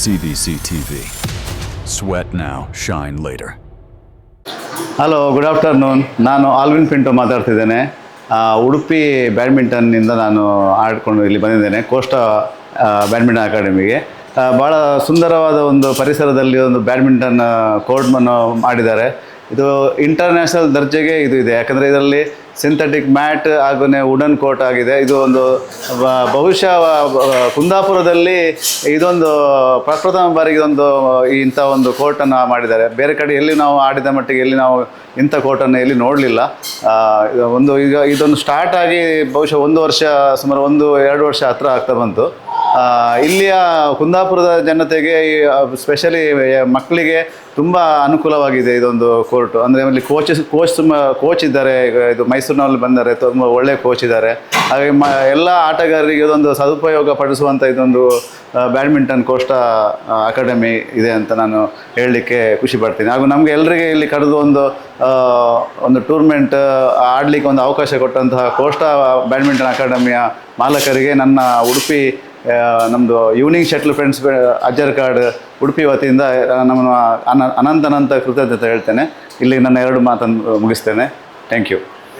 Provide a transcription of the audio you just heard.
CVC TV. Sweat now, shine later. Hello, good afternoon. ನಾನು Alvin Pinto ಮಾತಾಡ್ತಿದ್ದೇನೆ. Udupi ಬ್ಯಾಡ್ಮಿಂಟನ್ನಿಂದ ನಾನು ಆಡಿಕೊಂಡು ಇಲ್ಲಿ ಬಂದಿದ್ದೇನೆ, ಕೋಸ್ಟಾ ಬ್ಯಾಡ್ಮಿಂಟನ್ ಅಕಾಡೆಮಿಗೆ. ಭಾಳ ಸುಂದರವಾದ ಒಂದು ಪರಿಸರದಲ್ಲಿ ಒಂದು ಬ್ಯಾಡ್ಮಿಂಟನ್ ಕೋರ್ಟ್ವನ್ನು ಮಾಡಿದ್ದಾರೆ. ಇದು ಇಂಟರ್ನ್ಯಾಷನಲ್ ದರ್ಜೆಗೆ ಇದು ಇದೆ, ಯಾಕಂದರೆ ಇದರಲ್ಲಿ ಸಿಂಥೆಟಿಕ್ ಮ್ಯಾಟ್ ಹಾಗೂ ವುಡನ್ ಕೋರ್ಟ್ ಆಗಿದೆ. ಇದು ಒಂದು ಬಹುಶಃ ಕುಂದಾಪುರದಲ್ಲಿ ಇದೊಂದು ಪ್ರಪ್ರಥಮ ಬಾರಿಗೆ ಇಂಥ ಒಂದು ಕೋರ್ಟನ್ನು ಮಾಡಿದ್ದಾರೆ. ಬೇರೆ ಕಡೆ ಎಲ್ಲಿ ನಾವು ಆಡಿದ ಮಟ್ಟಿಗೆ ಎಲ್ಲಿ ನಾವು ಇಂಥ ಕೋರ್ಟನ್ನು ಎಲ್ಲಿ ನೋಡಲಿಲ್ಲ. ಈಗ ಇದೊಂದು ಸ್ಟಾರ್ಟ್ ಆಗಿ ಬಹುಶಃ ಸುಮಾರು 1-2 ವರ್ಷ ಹತ್ರ ಆಗ್ತಾ ಬಂತು. ಇಲ್ಲಿಯ ಕುಂದಾಪುರದ ಜನತೆಗೆ, ಸ್ಪೆಷಲಿ ಮಕ್ಕಳಿಗೆ ತುಂಬ ಅನುಕೂಲವಾಗಿದೆ ಇದೊಂದು ಕೋರ್ಟು. ಅಂದರೆ ಅಲ್ಲಿ ಕೋಚ್ ಇದ್ದಾರೆ. ಇದು ಮೈಸೂರಿನಲ್ಲಿ ಬಂದರೆ ತುಂಬ ಒಳ್ಳೆಯ ಕೋಚ್ ಇದ್ದಾರೆ. ಹಾಗೆ ಎಲ್ಲ ಆಟಗಾರರಿಗೆ ಇದೊಂದು ಸದುಪಯೋಗ ಪಡಿಸುವಂಥ ಇದೊಂದು ಬ್ಯಾಡ್ಮಿಂಟನ್ ಕೋಸ್ಟಾ ಅಕಾಡೆಮಿ ಇದೆ ಅಂತ ನಾನು ಹೇಳಲಿಕ್ಕೆ ಖುಷಿ ಪಡ್ತೀನಿ. ಹಾಗೂ ನಮಗೆ ಎಲ್ಲರಿಗೆ ಇಲ್ಲಿ ಕರೆದು ಒಂದು ಟೂರ್ನಮೆಂಟ್ ಆಡಲಿಕ್ಕೆ ಒಂದು ಅವಕಾಶ ಕೊಟ್ಟಂತಹ ಕೋಸ್ಟಾ ಬ್ಯಾಡ್ಮಿಂಟನ್ ಅಕಾಡೆಮಿಯ ಮಾಲಕರಿಗೆ ನನ್ನ ಉಡುಪಿ ನಮ್ಮದು evening shuttle friends Ajjarkad Udupi ವತಿಯಿಂದ ಅನಂತ ಕೃತಜ್ಞತೆ ಹೇಳ್ತೇನೆ. ಇಲ್ಲಿ ನನ್ನ 2 ಮಾತನ್ನು ಮುಗಿಸ್ತೇನೆ. Thank you.